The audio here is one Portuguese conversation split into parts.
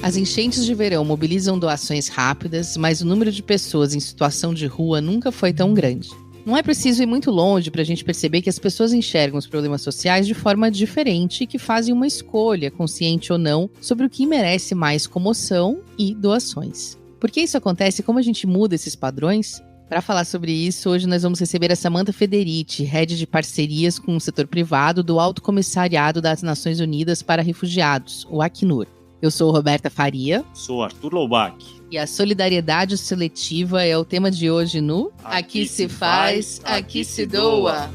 As enchentes de verão mobilizam doações rápidas, mas o número de pessoas em situação de rua nunca foi tão grande. Não é preciso ir muito longe para a gente perceber que as pessoas enxergam os problemas sociais de forma diferente e que fazem uma escolha, consciente ou não, sobre o que merece mais comoção e doações. Por que isso acontece e como a gente muda esses padrões? Para falar sobre isso, hoje nós vamos receber a Samantha Federici, head de parcerias com o setor privado do Alto Comissariado das Nações Unidas para Refugiados, o Acnur. Eu sou Roberta Faria. Sou Arthur Loubach. E a solidariedade seletiva é o tema de hoje no Aqui se faz, aqui se doa.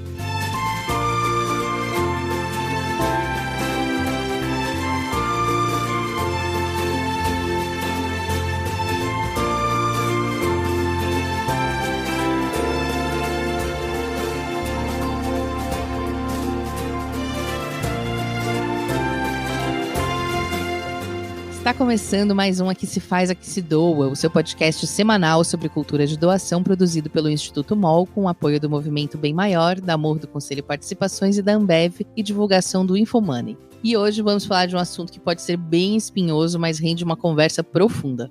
Está começando mais um Aqui se faz, aqui se doa, o seu podcast semanal sobre cultura de doação produzido pelo Instituto MOL com o apoio do Movimento Bem Maior, da Amor do Conselho Participações e da Ambev e divulgação do Infomoney. E hoje vamos falar de um assunto que pode ser bem espinhoso, mas rende uma conversa profunda.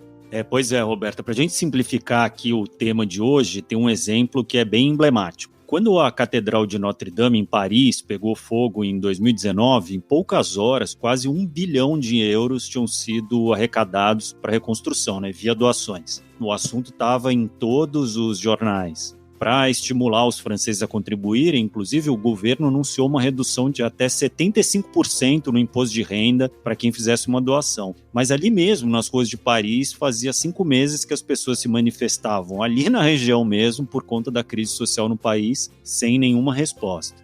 Pois é, Roberta, para a gente simplificar aqui o tema de hoje, tem um exemplo que é bem emblemático. Quando a Catedral de Notre-Dame, em Paris, pegou fogo em 2019, em poucas horas, quase 1 bilhão de euros tinham sido arrecadados para a reconstrução, via doações. O assunto estava em todos os jornais. Para estimular os franceses a contribuírem, inclusive o governo anunciou uma redução de até 75% no imposto de renda para quem fizesse uma doação. Mas ali mesmo, nas ruas de Paris, fazia 5 meses que as pessoas se manifestavam ali na região mesmo por conta da crise social no país, sem nenhuma resposta.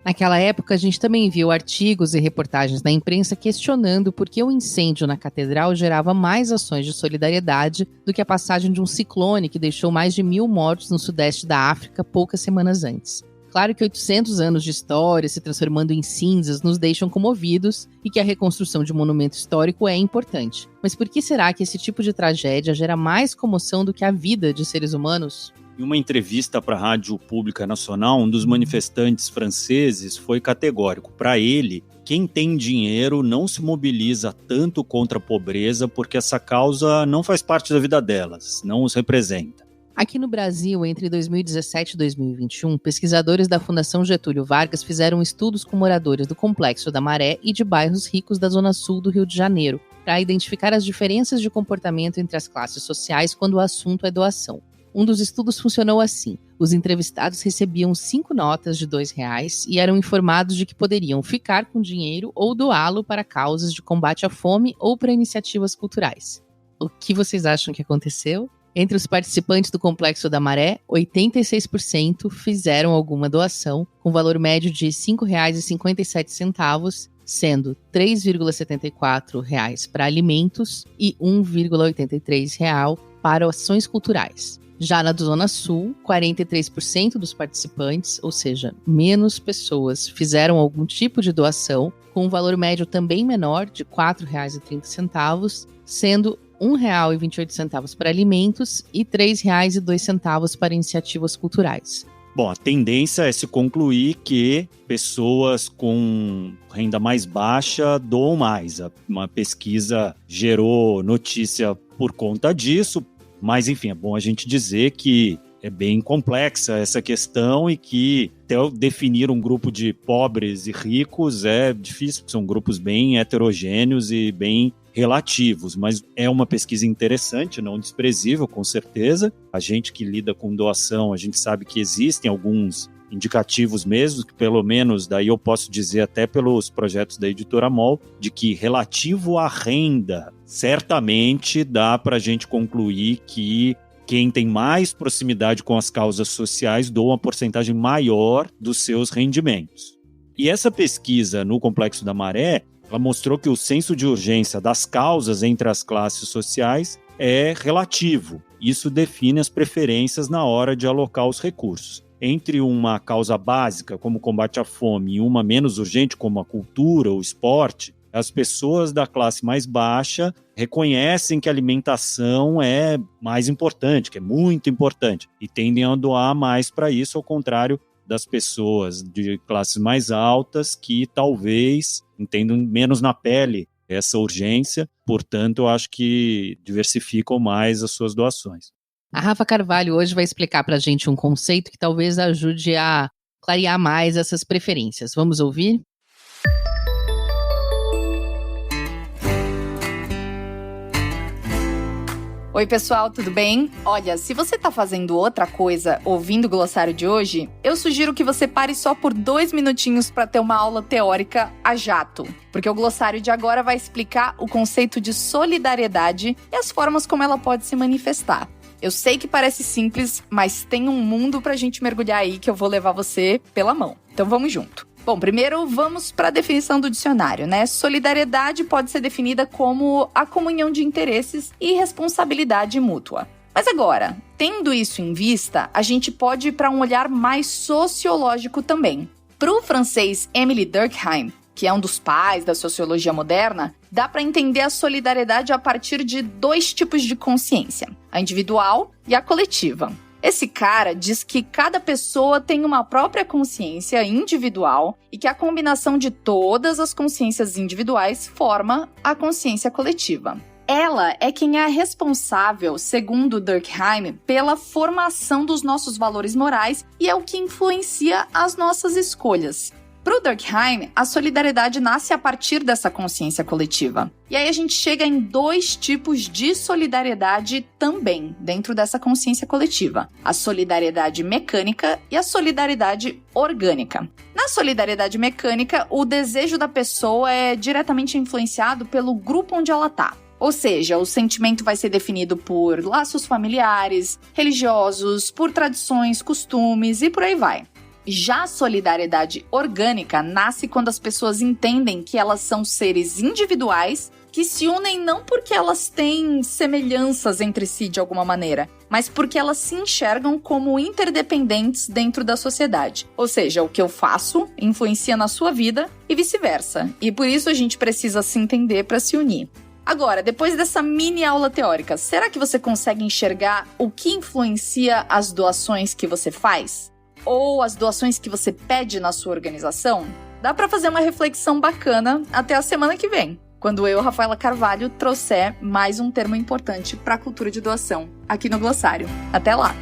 Naquela época, a gente também viu artigos e reportagens na imprensa questionando por que o incêndio na catedral gerava mais ações de solidariedade do que a passagem de um ciclone que deixou mais de 1.000 mortos no sudeste da África poucas semanas antes. Claro que 800 anos de história se transformando em cinzas nos deixam comovidos e que a reconstrução de um monumento histórico é importante. Mas por que será que esse tipo de tragédia gera mais comoção do que a vida de seres humanos? Em uma entrevista para a Rádio Pública Nacional, um dos manifestantes franceses foi categórico. Para ele, quem tem dinheiro não se mobiliza tanto contra a pobreza porque essa causa não faz parte da vida delas, não os representa. Aqui no Brasil, entre 2017 e 2021, pesquisadores da Fundação Getúlio Vargas fizeram estudos com moradores do Complexo da Maré e de bairros ricos da Zona Sul do Rio de Janeiro, para identificar as diferenças de comportamento entre as classes sociais quando o assunto é doação. Um dos estudos funcionou assim. Os entrevistados recebiam 5 notas de R$2 e eram informados de que poderiam ficar com dinheiro ou doá-lo para causas de combate à fome ou para iniciativas culturais. O que vocês acham que aconteceu? Entre os participantes do Complexo da Maré, 86% fizeram alguma doação, com valor médio de R$5,57, sendo R$3,74 para alimentos e R$1,83 para ações culturais. Já na Zona Sul, 43% dos participantes, ou seja, menos pessoas, fizeram algum tipo de doação, com um valor médio também menor, de R$4,30, sendo R$1,28 para alimentos e R$3,02 para iniciativas culturais. Bom, a tendência é se concluir que pessoas com renda mais baixa doam mais. Uma pesquisa gerou notícia por conta disso. Mas, enfim, é bom a gente dizer que é bem complexa essa questão e que até definir um grupo de pobres e ricos é difícil, porque são grupos bem heterogêneos e bem relativos. Mas é uma pesquisa interessante, não desprezível, com certeza. A gente que lida com doação, a gente sabe que existem alguns indicativos mesmo, que pelo menos daí eu posso dizer até pelos projetos da Editora MOL, de que relativo à renda, certamente dá para a gente concluir que quem tem mais proximidade com as causas sociais doa uma porcentagem maior dos seus rendimentos. E essa pesquisa no Complexo da Maré, ela mostrou que o senso de urgência das causas entre as classes sociais é relativo. Isso define as preferências na hora de alocar os recursos. Entre uma causa básica, como o combate à fome, e uma menos urgente, como a cultura ou o esporte, as pessoas da classe mais baixa reconhecem que a alimentação é mais importante, que é muito importante, e tendem a doar mais para isso, ao contrário das pessoas de classes mais altas que talvez entendam menos na pele essa urgência, portanto, eu acho que diversificam mais as suas doações. A Rafa Carvalho hoje vai explicar para a gente um conceito que talvez ajude a clarear mais essas preferências. Vamos ouvir? Oi pessoal, tudo bem? Olha, se você tá fazendo outra coisa ouvindo o glossário de hoje, eu sugiro que você pare só por 2 minutinhos para ter uma aula teórica a jato. Porque o glossário de agora vai explicar o conceito de solidariedade e as formas como ela pode se manifestar. Eu sei que parece simples, mas tem um mundo pra gente mergulhar aí que eu vou levar você pela mão. Então vamos junto. Bom, primeiro vamos para a definição do dicionário, né? Solidariedade pode ser definida como a comunhão de interesses e responsabilidade mútua. Mas agora, tendo isso em vista, a gente pode ir para um olhar mais sociológico também. Para o francês Émile Durkheim, que é um dos pais da sociologia moderna, dá para entender a solidariedade a partir de 2 tipos de consciência, a individual e a coletiva. Esse cara diz que cada pessoa tem uma própria consciência individual e que a combinação de todas as consciências individuais forma a consciência coletiva. Ela é quem é responsável, segundo Durkheim, pela formação dos nossos valores morais e é o que influencia as nossas escolhas. Para o Durkheim, a solidariedade nasce a partir dessa consciência coletiva. E aí a gente chega em 2 tipos de solidariedade também, dentro dessa consciência coletiva. A solidariedade mecânica e a solidariedade orgânica. Na solidariedade mecânica, o desejo da pessoa é diretamente influenciado pelo grupo onde ela está. Ou seja, o sentimento vai ser definido por laços familiares, religiosos, por tradições, costumes e por aí vai. Já a solidariedade orgânica nasce quando as pessoas entendem que elas são seres individuais que se unem não porque elas têm semelhanças entre si de alguma maneira, mas porque elas se enxergam como interdependentes dentro da sociedade. Ou seja, o que eu faço influencia na sua vida e vice-versa. E por isso a gente precisa se entender para se unir. Agora, depois dessa mini aula teórica, será que você consegue enxergar o que influencia as doações que você faz? Ou as doações que você pede na sua organização? Dá para fazer uma reflexão bacana até a semana que vem, quando eu, Rafaela Carvalho, trouxer mais um termo importante para a cultura de doação aqui no Glossário. Até lá!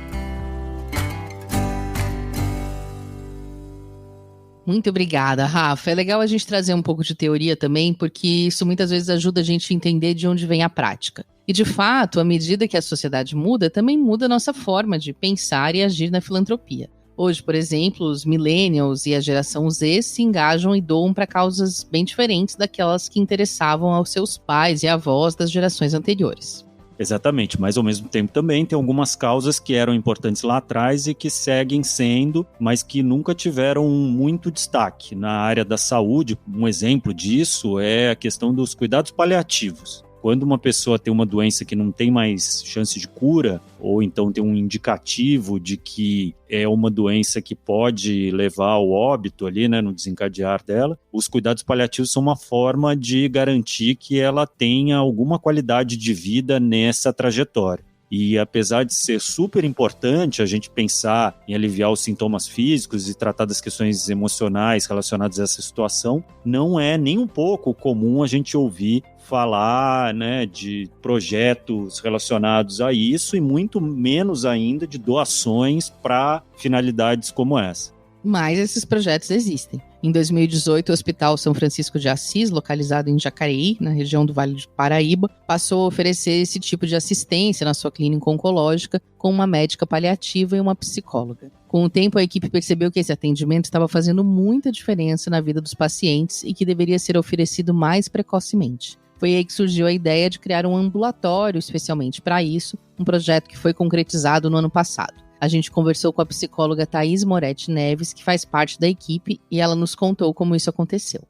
Muito obrigada, Rafa. É legal a gente trazer um pouco de teoria também, porque isso muitas vezes ajuda a gente a entender de onde vem a prática. E, de fato, à medida que a sociedade muda, também muda a nossa forma de pensar e agir na filantropia. Hoje, por exemplo, os millennials e a geração Z se engajam e doam para causas bem diferentes daquelas que interessavam aos seus pais e avós das gerações anteriores. Exatamente, mas ao mesmo tempo também tem algumas causas que eram importantes lá atrás e que seguem sendo, mas que nunca tiveram muito destaque. Na área da saúde, um exemplo disso é a questão dos cuidados paliativos. Quando uma pessoa tem uma doença que não tem mais chance de cura, ou então tem um indicativo de que é uma doença que pode levar ao óbito ali, né, no desencadear dela, os cuidados paliativos são uma forma de garantir que ela tenha alguma qualidade de vida nessa trajetória. E apesar de ser super importante a gente pensar em aliviar os sintomas físicos e tratar das questões emocionais relacionadas a essa situação, não é nem um pouco comum a gente ouvir falar, né, de projetos relacionados a isso e muito menos ainda de doações para finalidades como essa. Mas esses projetos existem. Em 2018, o Hospital São Francisco de Assis, localizado em Jacareí, na região do Vale do Paraíba, passou a oferecer esse tipo de assistência na sua clínica oncológica com uma médica paliativa e uma psicóloga. Com o tempo, a equipe percebeu que esse atendimento estava fazendo muita diferença na vida dos pacientes e que deveria ser oferecido mais precocemente. Foi aí que surgiu a ideia de criar um ambulatório especialmente para isso, um projeto que foi concretizado no ano passado. A gente conversou com a psicóloga Thaís Moretti Neves, que faz parte da equipe, e ela nos contou como isso aconteceu.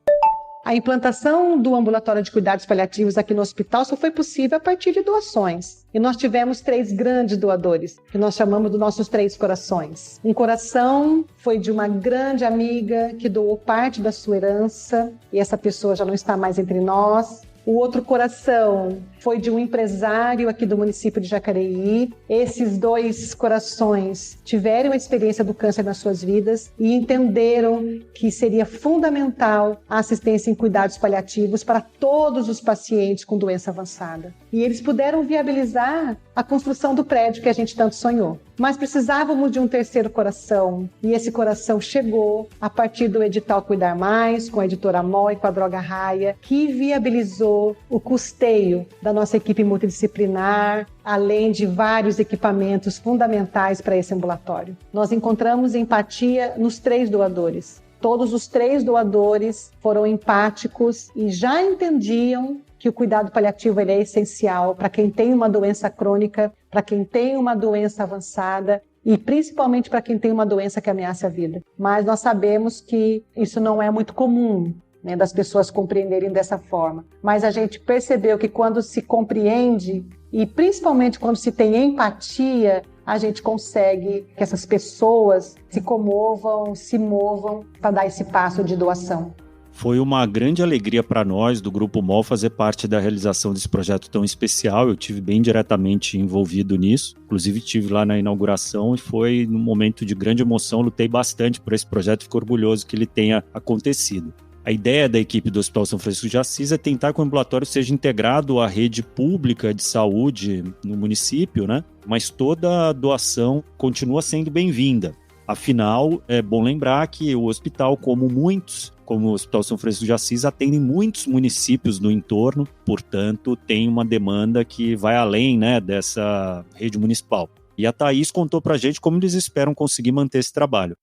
A implantação do ambulatório de cuidados paliativos aqui no hospital só foi possível a partir de doações. E nós tivemos 3 grandes doadores, que nós chamamos dos nossos 3 corações. Um coração foi de uma grande amiga que doou parte da sua herança, e essa pessoa já não está mais entre nós. O outro coração foi de um empresário aqui do município de Jacareí. Esses 2 corações tiveram a experiência do câncer nas suas vidas e entenderam que seria fundamental a assistência em cuidados paliativos para todos os pacientes com doença avançada. E eles puderam viabilizar a construção do prédio que a gente tanto sonhou. Mas precisávamos de um terceiro coração, e esse coração chegou a partir do edital Cuidar Mais, com a editora Amol e com a Droga Raia, que viabilizou o custeio da nossa equipe multidisciplinar, além de vários equipamentos fundamentais para esse ambulatório. Nós encontramos empatia nos 3 doadores. Todos os 3 doadores foram empáticos e já entendiam que o cuidado paliativo ele é essencial para quem tem uma doença crônica, para quem tem uma doença avançada e principalmente para quem tem uma doença que ameaça a vida. Mas nós sabemos que isso não é muito comum, né, das pessoas compreenderem dessa forma. Mas a gente percebeu que quando se compreende e principalmente quando se tem empatia, a gente consegue que essas pessoas se comovam, se movam para dar esse passo de doação. Foi uma grande alegria para nós, do Grupo MOL, fazer parte da realização desse projeto tão especial. Eu tive bem diretamente envolvido nisso. Inclusive, estive lá na inauguração e foi num momento de grande emoção. Lutei bastante por esse projeto e fico orgulhoso que ele tenha acontecido. A ideia da equipe do Hospital São Francisco de Assis é tentar que o ambulatório seja integrado à rede pública de saúde no município, né? Mas toda doação continua sendo bem-vinda. Afinal, é bom lembrar que o hospital, como o Hospital São Francisco de Assis, atende muitos municípios no entorno, portanto, tem uma demanda que vai além, né, dessa rede municipal. E a Thaís contou pra gente como eles esperam conseguir manter esse trabalho.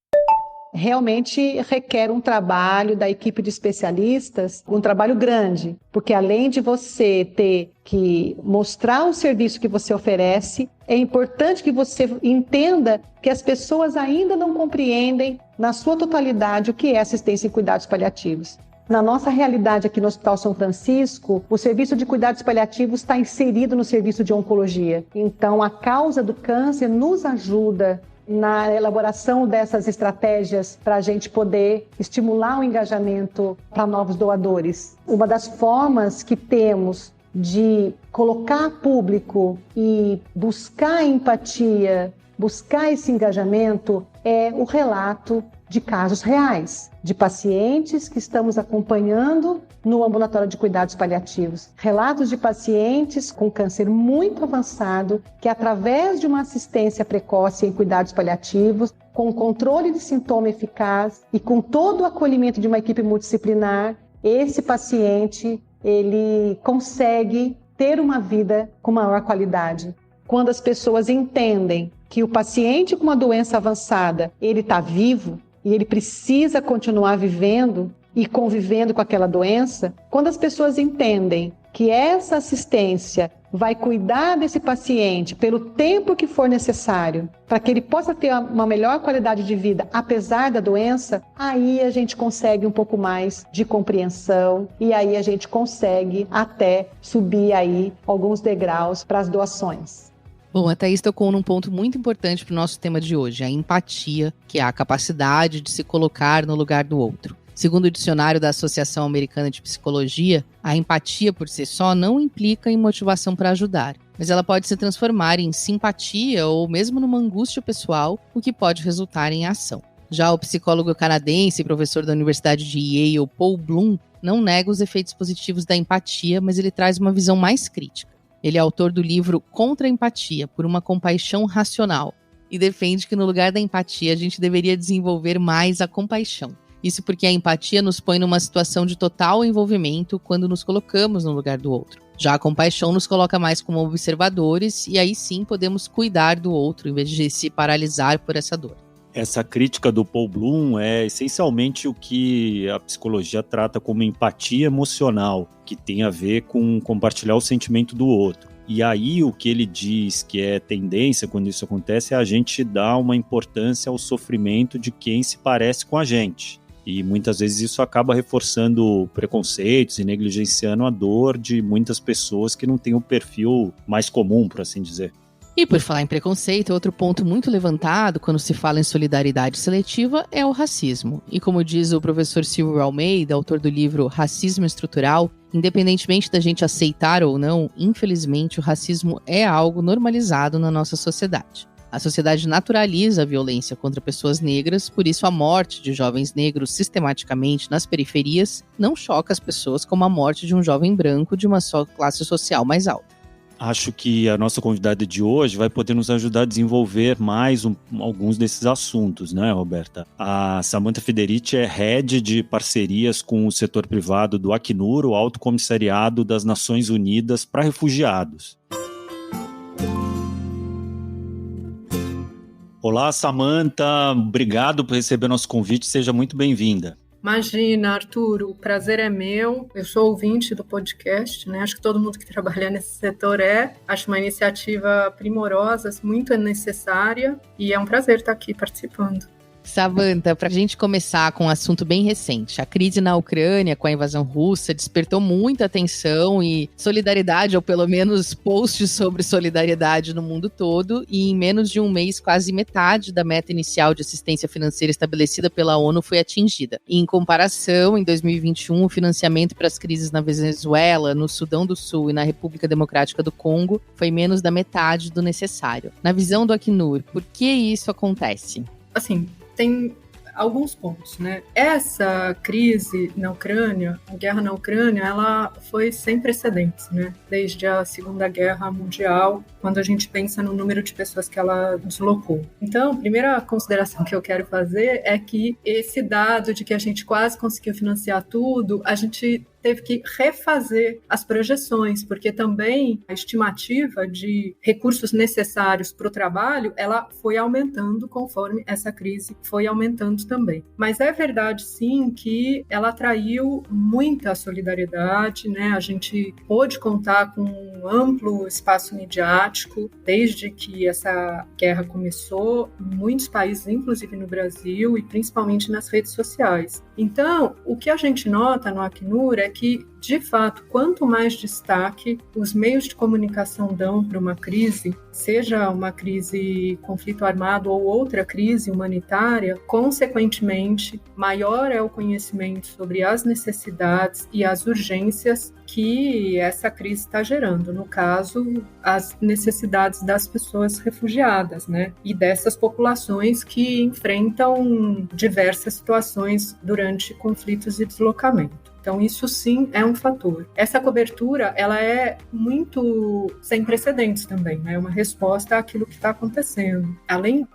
Realmente requer um trabalho da equipe de especialistas, um trabalho grande, porque além de você ter que mostrar o serviço que você oferece, é importante que você entenda que as pessoas ainda não compreendem na sua totalidade o que é assistência em cuidados paliativos. Na nossa realidade aqui no Hospital São Francisco, o serviço de cuidados paliativos está inserido no serviço de oncologia. Então, a causa do câncer nos ajuda na elaboração dessas estratégias para a gente poder estimular o engajamento para novos doadores. Uma das formas que temos de colocar público e buscar empatia, buscar esse engajamento é o relato de casos reais, de pacientes que estamos acompanhando no ambulatório de cuidados paliativos. Relatos de pacientes com câncer muito avançado que, através de uma assistência precoce em cuidados paliativos, com controle de sintoma eficaz e com todo o acolhimento de uma equipe multidisciplinar, esse paciente ele consegue ter uma vida com maior qualidade. Quando as pessoas entendem que o paciente com uma doença avançada, ele está vivo e ele precisa continuar vivendo e convivendo com aquela doença, quando as pessoas entendem que essa assistência vai cuidar desse paciente pelo tempo que for necessário, para que ele possa ter uma melhor qualidade de vida apesar da doença, aí a gente consegue um pouco mais de compreensão e aí a gente consegue até subir aí alguns degraus para as doações. Bom, a Thaís tocou num ponto muito importante para o nosso tema de hoje, a empatia, que é a capacidade de se colocar no lugar do outro. Segundo o dicionário da Associação Americana de Psicologia, a empatia por si só não implica em motivação para ajudar, mas ela pode se transformar em simpatia ou mesmo numa angústia pessoal, o que pode resultar em ação. Já o psicólogo canadense e professor da Universidade de Yale, Paul Bloom, não nega os efeitos positivos da empatia, mas ele traz uma visão mais crítica. Ele é autor do livro Contra a Empatia, por uma compaixão racional, e defende que no lugar da empatia a gente deveria desenvolver mais a compaixão. Isso porque a empatia nos põe numa situação de total envolvimento quando nos colocamos no lugar do outro. Já a compaixão nos coloca mais como observadores e aí sim podemos cuidar do outro em vez de se paralisar por essa dor. Essa crítica do Paul Bloom é essencialmente o que a psicologia trata como empatia emocional, que tem a ver com compartilhar o sentimento do outro. E aí o que ele diz que é tendência quando isso acontece é a gente dar uma importância ao sofrimento de quem se parece com a gente. E muitas vezes isso acaba reforçando preconceitos e negligenciando a dor de muitas pessoas que não têm o perfil mais comum, por assim dizer. E por falar em preconceito, outro ponto muito levantado quando se fala em solidariedade seletiva é o racismo. E como diz o professor Silvio Almeida, autor do livro Racismo Estrutural, independentemente da gente aceitar ou não, infelizmente o racismo é algo normalizado na nossa sociedade. A sociedade naturaliza a violência contra pessoas negras, por isso a morte de jovens negros sistematicamente nas periferias não choca as pessoas como a morte de um jovem branco de uma só classe social mais alta. Acho que a nossa convidada de hoje vai poder nos ajudar a desenvolver mais alguns desses assuntos, né, Roberta? A Samantha Federici é head de parcerias com o setor privado do Acnur, o Alto Comissariado das Nações Unidas para Refugiados. Olá, Samantha, obrigado por receber nosso convite, seja muito bem-vinda. Imagina, Arturo, o prazer é meu. Eu sou ouvinte do podcast, né? Acho que todo mundo que trabalha nesse setor acho uma iniciativa primorosa, muito necessária e é um prazer estar aqui participando. Samantha, para a gente começar com um assunto bem recente, a crise na Ucrânia com a invasão russa despertou muita atenção e solidariedade, ou pelo menos posts sobre solidariedade no mundo todo, e em menos de um mês quase metade da meta inicial de assistência financeira estabelecida pela ONU foi atingida. E, em comparação, em 2021, o financiamento para as crises na Venezuela, no Sudão do Sul e na República Democrática do Congo foi menos da metade do necessário. Na visão do Acnur, por que isso acontece? Assim, tem alguns pontos, né? Essa crise na Ucrânia, a guerra na Ucrânia, ela foi sem precedentes, né? Desde a Segunda Guerra Mundial, quando a gente pensa no número de pessoas que ela deslocou. Então, a primeira consideração que eu quero fazer é que esse dado de que a gente quase conseguiu financiar tudo, a gente teve que refazer as projeções, porque também a estimativa de recursos necessários para o trabalho, ela foi aumentando conforme essa crise foi aumentando também. Mas é verdade, sim, que ela atraiu muita solidariedade, né? A gente pôde contar com um amplo espaço midiático desde que essa guerra começou, em muitos países, inclusive no Brasil, e principalmente nas redes sociais. Então, o que a gente nota no Acnur é que, de fato, quanto mais destaque os meios de comunicação dão para uma crise, seja uma crise conflito armado ou outra crise humanitária, consequentemente, maior é o conhecimento sobre as necessidades e as urgências que essa crise está gerando. No caso, as necessidades das pessoas refugiadas, né? E dessas populações que enfrentam diversas situações durante conflitos e deslocamento. Então, isso sim é um fator. Essa cobertura, ela é muito sem precedentes também, né? É uma resposta àquilo que está acontecendo. Além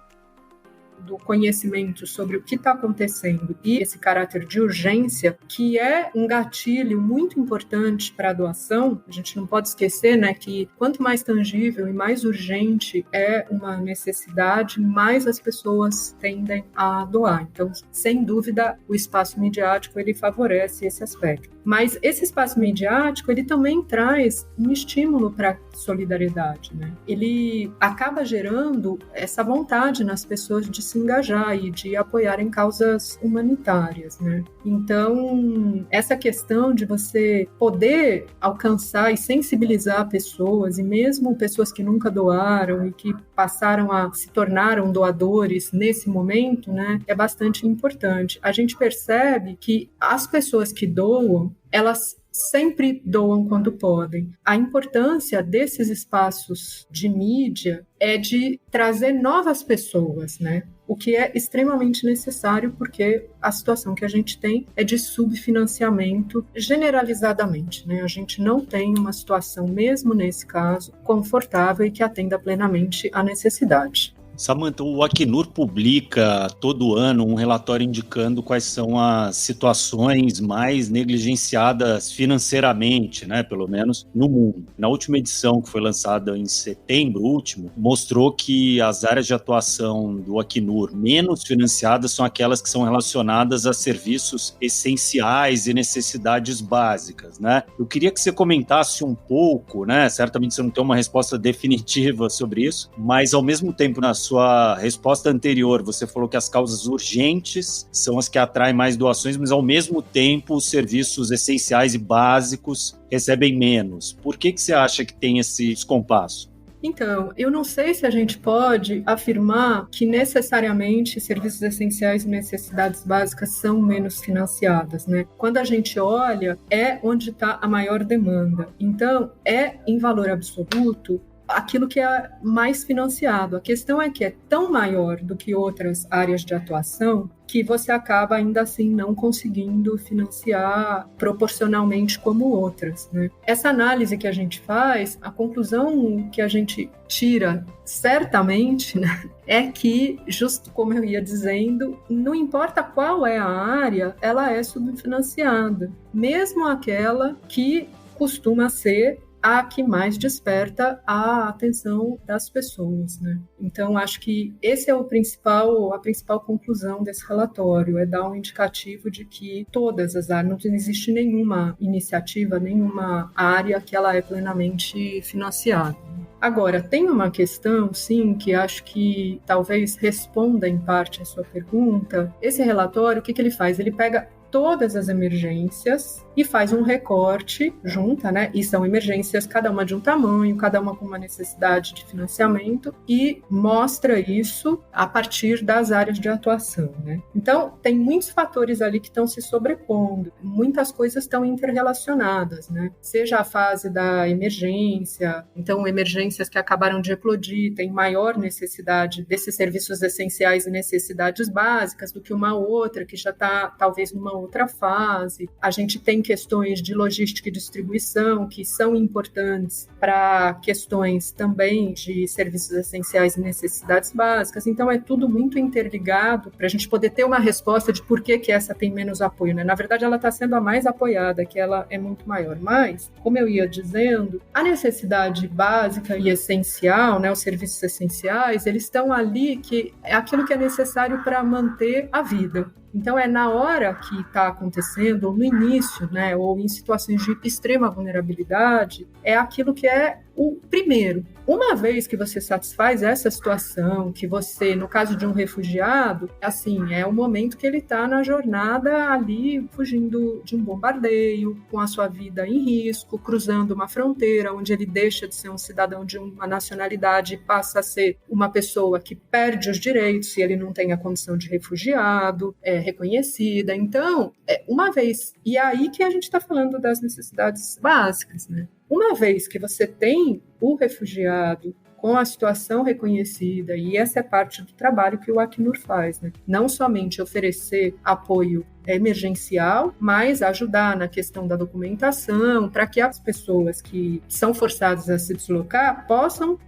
do conhecimento sobre o que está acontecendo e esse caráter de urgência, que é um gatilho muito importante para a doação, a gente não pode esquecer, né, que quanto mais tangível e mais urgente é uma necessidade, mais as pessoas tendem a doar. Então, sem dúvida, o espaço midiático ele favorece esse aspecto. Mas esse espaço midiático, ele também traz um estímulo para a solidariedade, né? Ele acaba gerando essa vontade nas pessoas de se engajar e de apoiar em causas humanitárias, né? Então, essa questão de você poder alcançar e sensibilizar pessoas, e mesmo pessoas que nunca doaram e que passaram a se tornaram doadores nesse momento, né, é bastante importante. A gente percebe que as pessoas que doam, elas sempre doam quando podem. A importância desses espaços de mídia é de trazer novas pessoas, né? O que é extremamente necessário, porque a situação que a gente tem é de subfinanciamento generalizadamente, né? A gente não tem uma situação, mesmo nesse caso, confortável e que atenda plenamente à necessidade. Samantha, o Acnur publica todo ano um relatório indicando quais são as situações mais negligenciadas financeiramente, né, pelo menos no mundo. Na última edição, que foi lançada em setembro último, mostrou que as áreas de atuação do Acnur menos financiadas são aquelas que são relacionadas a serviços essenciais e necessidades básicas, né? Eu queria que você comentasse um pouco, né? Certamente você não tem uma resposta definitiva sobre isso, mas ao mesmo tempo, na sua resposta anterior, você falou que as causas urgentes são as que atraem mais doações, mas ao mesmo tempo os serviços essenciais e básicos recebem menos. Por que você acha que tem esse descompasso? Então, eu não sei se a gente pode afirmar que necessariamente serviços essenciais e necessidades básicas são menos financiadas, né? Quando a gente olha, é onde está a maior demanda. Então, é em valor absoluto aquilo que é mais financiado. A questão é que é tão maior do que outras áreas de atuação que você acaba ainda assim não conseguindo financiar proporcionalmente como outras, né? Essa análise que a gente faz, a conclusão que a gente tira certamente, né, é que, justo como eu ia dizendo, não importa qual é a área, ela é subfinanciada, mesmo aquela que costuma ser a que mais desperta a atenção das pessoas, né? Então, acho que esse é a principal conclusão desse relatório, é dar um indicativo de que todas as áreas, não existe nenhuma iniciativa, nenhuma área que ela é plenamente financiada. Agora, tem uma questão, sim, que acho que talvez responda em parte a sua pergunta. Esse relatório, o que ele faz? Ele pega todas as emergências e faz um recorte, junta, né? E são emergências, cada uma de um tamanho, cada uma com uma necessidade de financiamento, e mostra isso a partir das áreas de atuação, né? Então, tem muitos fatores ali que estão se sobrepondo, muitas coisas estão interrelacionadas, né? Seja a fase da emergência, então emergências que acabaram de eclodir têm maior necessidade desses serviços essenciais e necessidades básicas do que uma outra que já está talvez numa outra fase. A gente tem questões de logística e distribuição que são importantes para questões também de serviços essenciais e necessidades básicas. Então, é tudo muito interligado para a gente poder ter uma resposta de por que essa tem menos apoio, né? Na verdade, ela está sendo a mais apoiada, que ela é muito maior. Mas, como eu ia dizendo, a necessidade básica e essencial, né, os serviços essenciais, eles estão ali, que é aquilo que é necessário para manter a vida. Então, é na hora que está acontecendo, ou no início, né, ou em situações de extrema vulnerabilidade, é aquilo que é o primeiro. Uma vez que você satisfaz essa situação, que você, no caso de um refugiado, assim, é o momento que ele está na jornada ali, fugindo de um bombardeio, com a sua vida em risco, cruzando uma fronteira, onde ele deixa de ser um cidadão de uma nacionalidade e passa a ser uma pessoa que perde os direitos se ele não tem a condição de refugiado, é reconhecida. Então, uma vez, e é aí que a gente está falando das necessidades básicas, né? Uma vez que você tem o refugiado com a situação reconhecida, e essa é parte do trabalho que o Acnur faz, né? Não somente oferecer apoio emergencial, mas ajudar na questão da documentação, para que as pessoas que são forçadas a se deslocar possam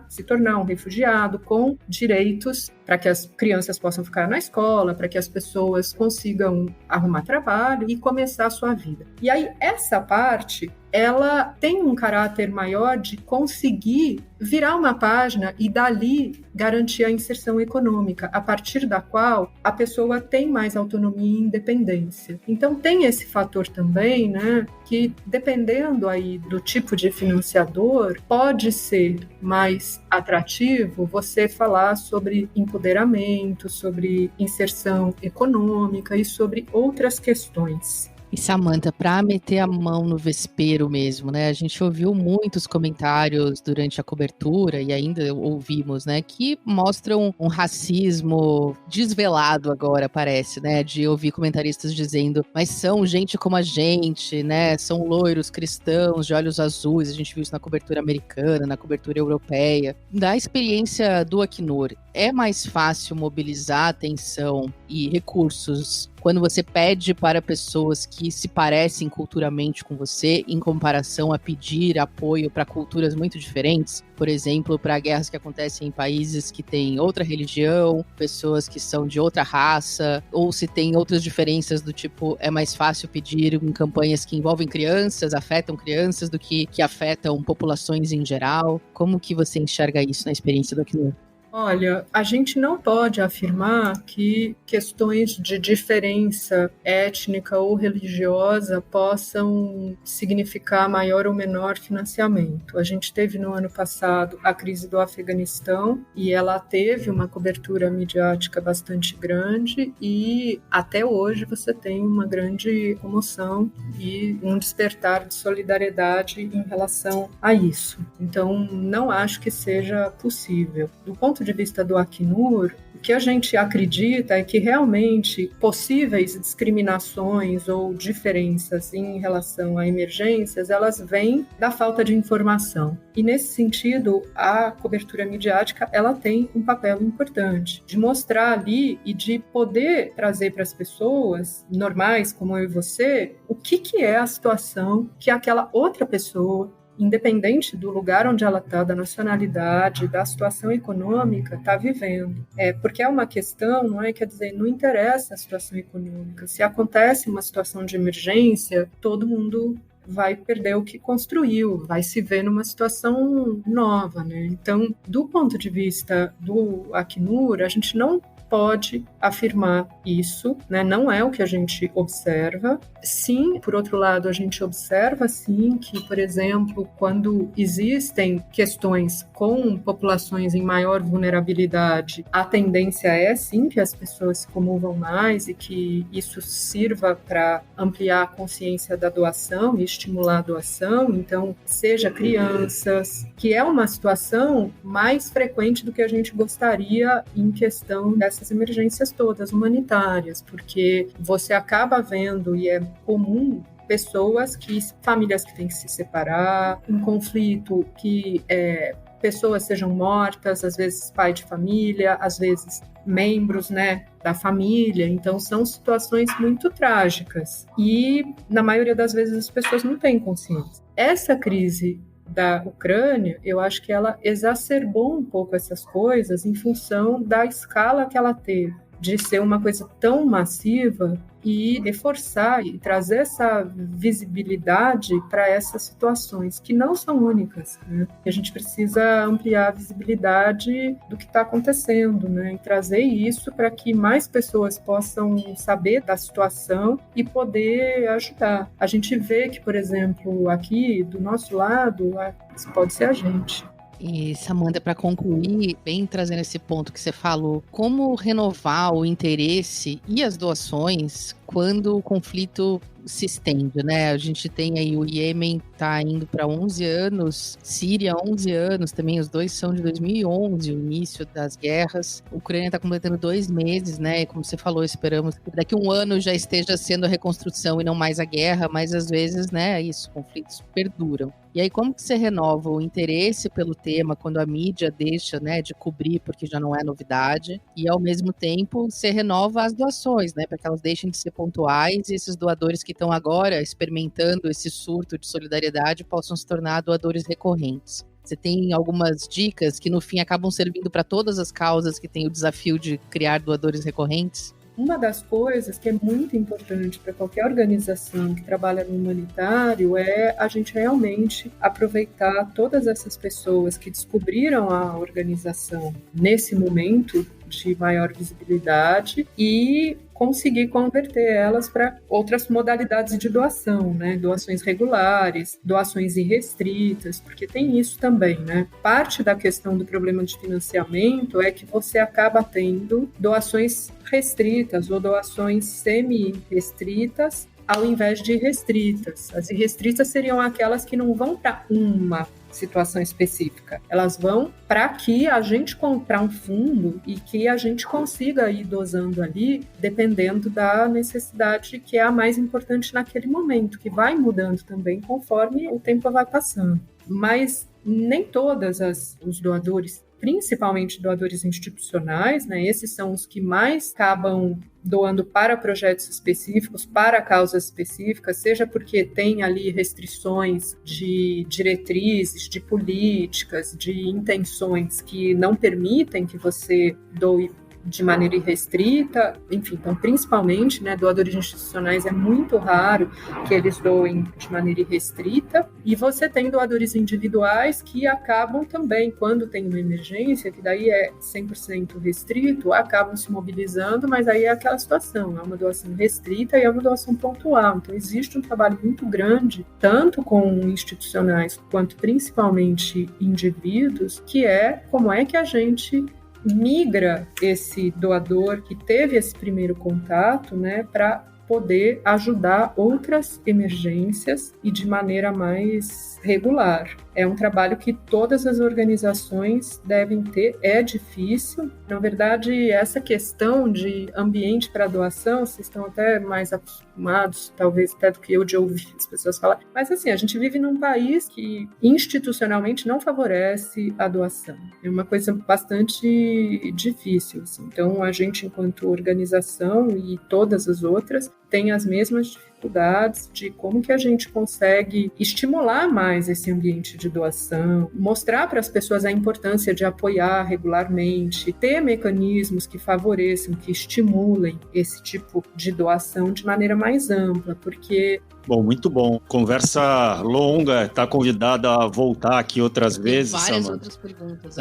se tornar um refugiado com direitos, para que as crianças possam ficar na escola, para que as pessoas consigam arrumar trabalho e começar a sua vida. E aí, essa parte, ela tem um caráter maior de conseguir virar uma página e dali garantir a inserção econômica, a partir da qual a pessoa tem mais autonomia e independência. Então tem esse fator também, né, que dependendo aí do tipo de financiador, pode ser mais atrativo você falar sobre empoderamento, sobre inserção econômica e sobre outras questões. E Samantha, para meter a mão no vespeiro mesmo, né? A gente ouviu muitos comentários durante a cobertura e ainda ouvimos, né? Que mostram um racismo desvelado agora, parece, né? De ouvir comentaristas dizendo, mas são gente como a gente, né? São loiros, cristãos, de olhos azuis. A gente viu isso na cobertura americana, na cobertura europeia. Da experiência do Acnur, é mais fácil mobilizar atenção e recursos quando você pede para pessoas que se parecem culturalmente com você, em comparação a pedir apoio para culturas muito diferentes? Por exemplo, para guerras que acontecem em países que têm outra religião, pessoas que são de outra raça, ou se tem outras diferenças do tipo, é mais fácil pedir em campanhas que envolvem crianças, afetam crianças, do que afetam populações em geral? Como que você enxerga isso na experiência do Acnur? Olha, a gente não pode afirmar que questões de diferença étnica ou religiosa possam significar maior ou menor financiamento. A gente teve no ano passado a crise do Afeganistão e ela teve uma cobertura midiática bastante grande e até hoje você tem uma grande comoção e um despertar de solidariedade em relação a isso. Então, não acho que seja possível. Do ponto de vista do Acnur, o que a gente acredita é que realmente possíveis discriminações ou diferenças em relação a emergências, elas vêm da falta de informação. E nesse sentido, a cobertura midiática, ela tem um papel importante de mostrar ali e de poder trazer para as pessoas normais, como eu e você, o que é a situação que aquela outra pessoa, independente do lugar onde ela está, da nacionalidade, da situação econômica, está vivendo. Porque é uma questão, não é? Quer dizer, não interessa a situação econômica. Se acontece uma situação de emergência, todo mundo vai perder o que construiu, vai se ver numa situação nova, né? Então, do ponto de vista do Acnur, a gente não pode afirmar isso, né? Não é o que a gente observa. Sim, por outro lado, a gente observa, sim, que, por exemplo, quando existem questões com populações em maior vulnerabilidade, a tendência é, sim, que as pessoas se comovam mais e que isso sirva para ampliar a consciência da doação e estimular a doação. Então, seja crianças, que é uma situação mais frequente do que a gente gostaria em questão dessas emergências todas humanitárias, porque você acaba vendo, e é comum, famílias que têm que se separar, um conflito que pessoas sejam mortas, às vezes pai de família, às vezes membros, né, da família. Então são situações muito trágicas e na maioria das vezes as pessoas não têm consciência. Essa crise da Ucrânia, eu acho que ela exacerbou um pouco essas coisas em função da escala que ela teve, de ser uma coisa tão massiva e reforçar e trazer essa visibilidade para essas situações que não são únicas, né? A gente precisa ampliar a visibilidade do que está acontecendo, né? E trazer isso para que mais pessoas possam saber da situação e poder ajudar. A gente vê que, por exemplo, aqui do nosso lado, isso pode ser a gente. E, Samanta, para concluir, bem trazendo esse ponto que você falou, como renovar o interesse e as doações quando o conflito se estende, né? A gente tem aí o Iêmen tá indo para 11 anos, Síria 11 anos também, os dois são de 2011, o início das guerras. A Ucrânia está completando 2 meses, né? Como você falou, esperamos que daqui a 1 ano já esteja sendo a reconstrução e não mais a guerra, mas às vezes, né, conflitos perduram. E aí, como que você renova o interesse pelo tema quando a mídia deixa, né, de cobrir porque já não é novidade, e ao mesmo tempo você renova as doações, né, para que elas deixem de ser pontuais e esses doadores que estão agora experimentando esse surto de solidariedade possam se tornar doadores recorrentes? Você tem algumas dicas que no fim acabam servindo para todas as causas que têm o desafio de criar doadores recorrentes? Uma das coisas que é muito importante para qualquer organização que trabalha no humanitário é a gente realmente aproveitar todas essas pessoas que descobriram a organização nesse momento de maior visibilidade e conseguir converter elas para outras modalidades de doação, né? Doações regulares, doações irrestritas, porque tem isso também, né? Parte da questão do problema de financiamento é que você acaba tendo doações restritas ou doações semi-restritas ao invés de restritas. As irrestritas seriam aquelas que não vão para uma situação específica. Elas vão para que a gente comprar um fundo e que a gente consiga ir dosando ali, dependendo da necessidade que é a mais importante naquele momento, que vai mudando também conforme o tempo vai passando. Mas nem todas os doadores, principalmente doadores institucionais, né, esses são os que mais acabam doando para projetos específicos, para causas específicas, seja porque tem ali restrições de diretrizes, de políticas, de intenções que não permitem que você doe de maneira irrestrita, enfim, então principalmente, né, doadores institucionais é muito raro que eles doem de maneira irrestrita, e você tem doadores individuais que acabam também, quando tem uma emergência, que daí é 100% restrito, acabam se mobilizando, mas aí é aquela situação, é uma doação restrita e é uma doação pontual, então existe um trabalho muito grande, tanto com institucionais quanto principalmente indivíduos, que é como é que a gente migra esse doador que teve esse primeiro contato, né, para poder ajudar outras emergências e de maneira mais regular. É um trabalho que todas as organizações devem ter, é difícil. Na verdade, essa questão de ambiente para doação, vocês estão até mais acostumados, talvez até do que eu, de ouvir as pessoas falar. Mas assim, a gente vive num país que institucionalmente não favorece a doação. É uma coisa bastante difícil, assim. Então, a gente, enquanto organização e todas as outras, tem as mesmas dificuldades de como que a gente consegue estimular mais esse ambiente de doação, mostrar para as pessoas a importância de apoiar regularmente, ter mecanismos que favoreçam, que estimulem esse tipo de doação de maneira mais ampla, porque... Bom, muito bom. Conversa longa, está convidada a voltar aqui outras vezes. Várias Samantha. outras perguntas.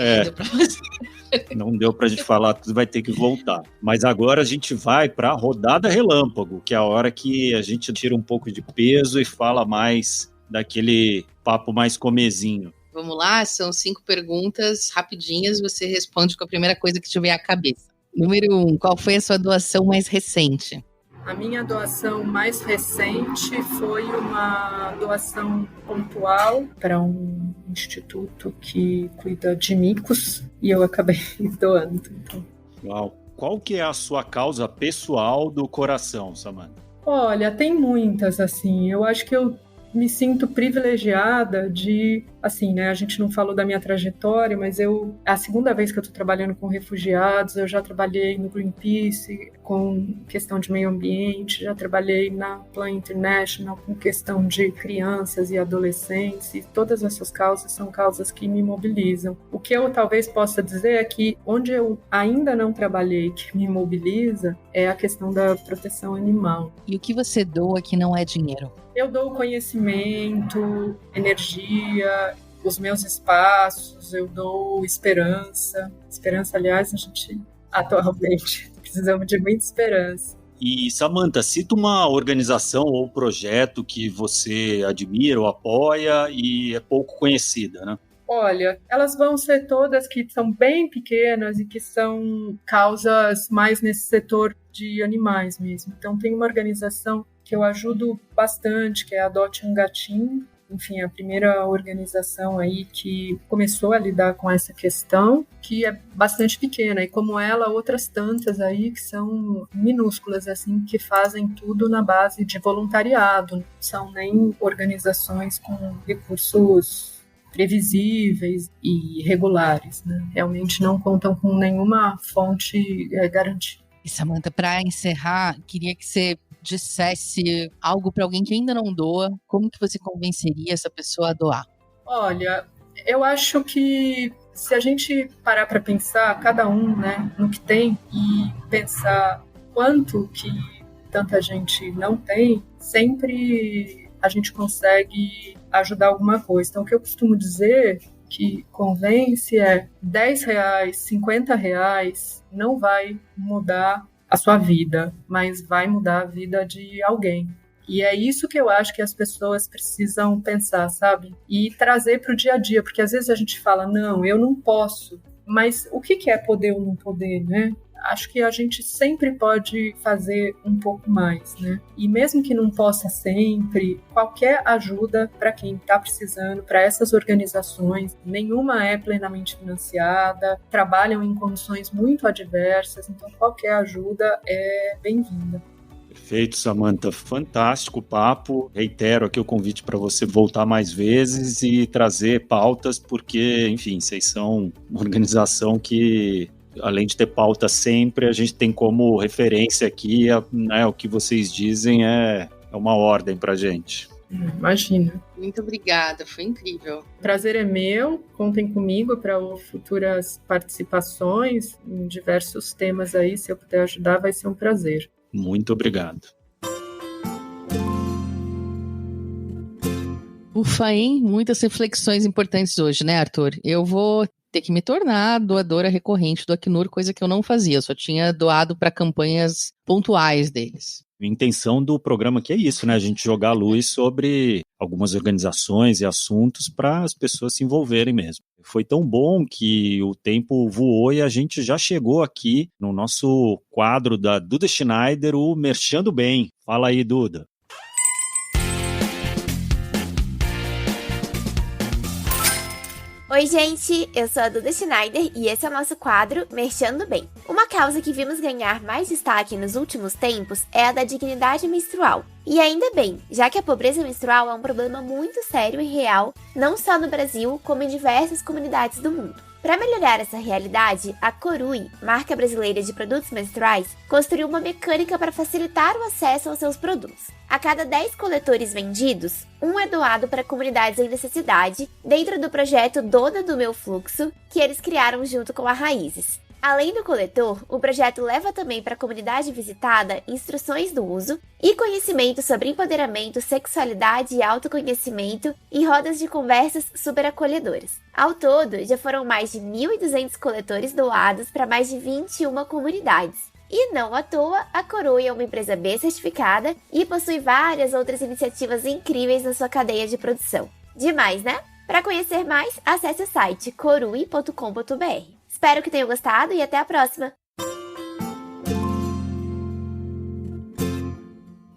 Não deu para a gente falar tudo, vai ter que voltar. Mas agora a gente vai para a rodada relâmpago, que é a hora que a gente tira um pouco de peso e fala mais daquele papo mais comezinho. Vamos lá, são 5 perguntas rapidinhas, você responde com a primeira coisa que tiver à cabeça. Número 1, qual foi a sua doação mais recente? A minha doação mais recente foi uma doação pontual para um instituto que cuida de micos e eu acabei doando. Então. Uau. Qual que é a sua causa pessoal do coração, Samantha? Olha, tem muitas, assim. Eu acho que eu me sinto privilegiada de, assim, né, a gente não falou da minha trajetória, mas é a segunda vez que eu estou trabalhando com refugiados, eu já trabalhei no Greenpeace com questão de meio ambiente, já trabalhei na Plan International com questão de crianças e adolescentes, e todas essas causas são causas que me mobilizam. O que eu talvez possa dizer é que onde eu ainda não trabalhei, que me mobiliza, é a questão da proteção animal. E o que você doa que não é dinheiro? Eu dou conhecimento, energia, os meus espaços, eu dou esperança. Esperança, aliás, a gente atualmente precisamos de muita esperança. E, Samantha, cita uma organização ou projeto que você admira ou apoia e é pouco conhecida, né? Olha, elas vão ser todas que são bem pequenas e que são causas mais nesse setor de animais mesmo. Então, tem uma organização que eu ajudo bastante, que é a Adote um Gatinho. Enfim, a primeira organização aí que começou a lidar com essa questão, que é bastante pequena, e como ela, outras tantas aí que são minúsculas, assim, que fazem tudo na base de voluntariado, não são nem organizações com recursos previsíveis e regulares, né? Realmente não contam com nenhuma fonte garantida. E, Samantha, para encerrar, queria que você dissesse algo para alguém que ainda não doa, como que você convenceria essa pessoa a doar? Olha, eu acho que se a gente parar para pensar, cada um, né, no que tem, e pensar quanto que tanta gente não tem, sempre a gente consegue ajudar alguma coisa. Então, o que eu costumo dizer que convence é R$10, R$50 não vai mudar a sua vida, mas vai mudar a vida de alguém. E é isso que eu acho que as pessoas precisam pensar, sabe? E trazer para o dia a dia, porque às vezes a gente fala, não, eu não posso. Mas o que é poder ou não poder, né? Acho que a gente sempre pode fazer um pouco mais, né? E mesmo que não possa sempre, qualquer ajuda para quem está precisando, para essas organizações, nenhuma é plenamente financiada, trabalham em condições muito adversas, então qualquer ajuda é bem-vinda. Perfeito, Samantha. Fantástico papo. Reitero aqui o convite para você voltar mais vezes e trazer pautas, porque, enfim, vocês são uma organização que, além de ter pauta sempre, a gente tem como referência aqui, né, o que vocês dizem é uma ordem para a gente. Imagina. Muito obrigada, foi incrível. Prazer é meu, contem comigo para futuras participações em diversos temas aí, se eu puder ajudar vai ser um prazer. Muito obrigado. Ufa, hein? Muitas reflexões importantes hoje, né, Arthur? Eu vou ter que me tornar doadora recorrente do Acnur, coisa que eu não fazia, eu só tinha doado para campanhas pontuais deles. A intenção do programa aqui é isso, né? A gente jogar luz sobre algumas organizações e assuntos para as pessoas se envolverem mesmo. Foi tão bom que o tempo voou e a gente já chegou aqui no nosso quadro da Duda Schneider, o Merchando Bem. Fala aí, Duda. Oi, gente! Eu sou a Duda Schneider e esse é o nosso quadro Merchando Bem. Uma causa que vimos ganhar mais destaque nos últimos tempos é a da dignidade menstrual. E ainda bem, já que a pobreza menstrual é um problema muito sério e real, não só no Brasil, como em diversas comunidades do mundo. Para melhorar essa realidade, a Corui, marca brasileira de produtos menstruais, construiu uma mecânica para facilitar o acesso aos seus produtos. A cada 10 coletores vendidos, um é doado para comunidades em necessidade, dentro do projeto Dona do Meu Fluxo, que eles criaram junto com a Raízes. Além do coletor, o projeto leva também para a comunidade visitada instruções do uso e conhecimento sobre empoderamento, sexualidade e autoconhecimento e rodas de conversas super acolhedoras. Ao todo, já foram mais de 1.200 coletores doados para mais de 21 comunidades. E não à toa, a Corui é uma empresa B certificada e possui várias outras iniciativas incríveis na sua cadeia de produção. Demais, né? Para conhecer mais, acesse o site corui.com.br. Espero que tenham gostado e até a próxima!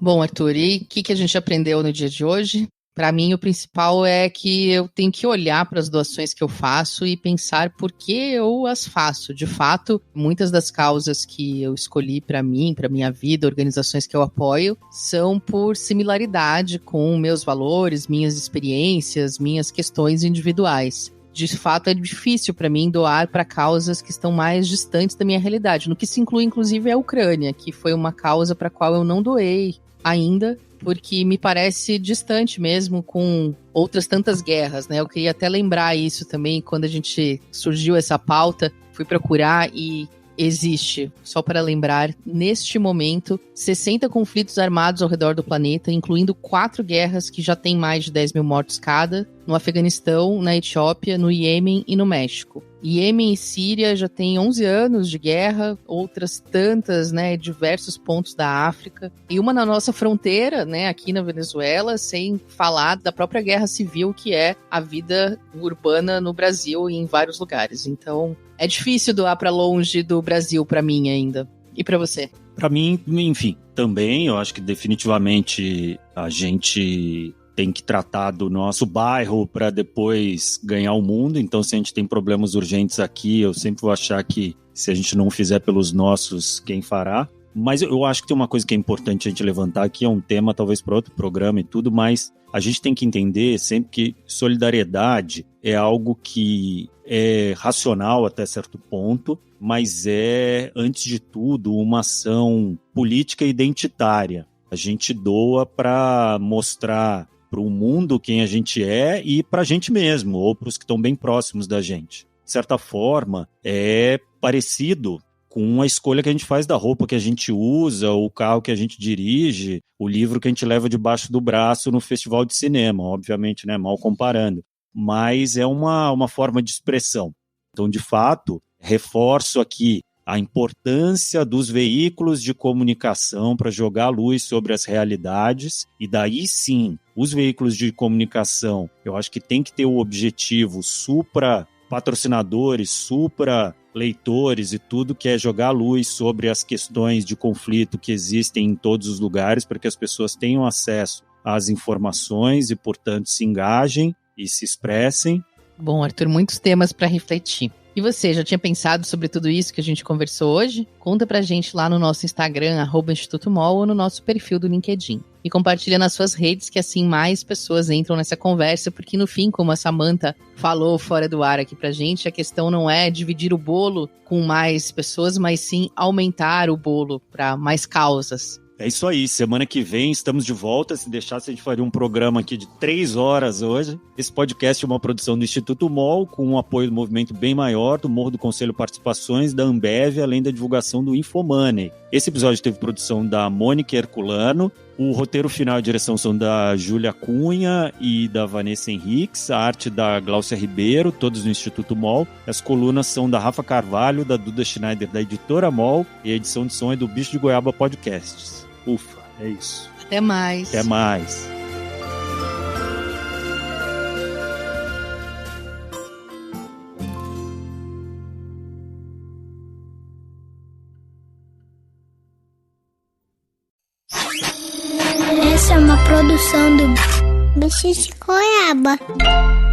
Bom, Arthur, e o que a gente aprendeu no dia de hoje? Para mim, o principal é que eu tenho que olhar para as doações que eu faço e pensar por que eu as faço. De fato, muitas das causas que eu escolhi para mim, para minha vida, organizações que eu apoio, são por similaridade com meus valores, minhas experiências, minhas questões individuais. De fato, é difícil para mim doar para causas que estão mais distantes da minha realidade, no que se inclui, inclusive, a Ucrânia, que foi uma causa para a qual eu não doei ainda, porque me parece distante mesmo com outras tantas guerras, né? Eu queria até lembrar isso também, quando a gente surgiu essa pauta, fui procurar e existe, só para lembrar, neste momento, 60 conflitos armados ao redor do planeta, incluindo 4 guerras que já têm mais de 10 mil mortos cada, no Afeganistão, na Etiópia, no Iêmen e no México. Iêmen e Síria já têm 11 anos de guerra, outras tantas, né, diversos pontos da África, e uma na nossa fronteira, né, aqui na Venezuela, sem falar da própria guerra civil, que é a vida urbana no Brasil e em vários lugares. Então, é difícil doar para longe do Brasil para mim ainda. E para você? Para mim, enfim, também, eu acho que definitivamente a gente tem que tratar do nosso bairro para depois ganhar o mundo. Então, se a gente tem problemas urgentes aqui, eu sempre vou achar que se a gente não fizer pelos nossos, quem fará? Mas eu acho que tem uma coisa que é importante a gente levantar aqui, é um tema talvez para outro programa e tudo, mas a gente tem que entender sempre que solidariedade é algo que é racional até certo ponto, mas é, antes de tudo, uma ação política e identitária. A gente doa para mostrar para o mundo quem a gente é e para a gente mesmo, ou para os que estão bem próximos da gente. De certa forma, é parecido com a escolha que a gente faz da roupa que a gente usa, o carro que a gente dirige, o livro que a gente leva debaixo do braço no festival de cinema, obviamente, né, mal comparando. Mas é uma forma de expressão. Então, de fato, reforço aqui a importância dos veículos de comunicação para jogar luz sobre as realidades, e daí sim, os veículos de comunicação, eu acho que tem que ter o objetivo supra patrocinadores, supra leitores e tudo, que é jogar luz sobre as questões de conflito que existem em todos os lugares, para que as pessoas tenham acesso às informações e, portanto, se engajem e se expressem. Bom, Arthur, muitos temas para refletir. E você, já tinha pensado sobre tudo isso que a gente conversou hoje? Conta pra gente lá no nosso Instagram, @InstitutoMOL, ou no nosso perfil do LinkedIn. E compartilha nas suas redes, que assim mais pessoas entram nessa conversa, porque no fim, como a Samantha falou fora do ar aqui pra gente, a questão não é dividir o bolo com mais pessoas, mas sim aumentar o bolo para mais causas. É isso aí, semana que vem estamos de volta. Se deixasse, a gente faria um programa aqui de 3 horas hoje. Esse podcast é uma produção do Instituto MOL, com o apoio do Movimento Bem Maior, do Morro do Conselho Participações, da Ambev, além da divulgação do Infomoney. Esse episódio teve produção da Mônica Herculano. O roteiro final e a direção são da Júlia Cunha e da Vanessa Henriques, a arte da Gláucia Ribeiro, todos no Instituto MOL. As colunas são da Rafa Carvalho, da Duda Schneider, da Editora MOL, e a edição de som é do Bicho de Goiaba Podcasts. Ufa, é isso. Até mais. Até mais. Essa é uma produção do Bicho de Goiaba.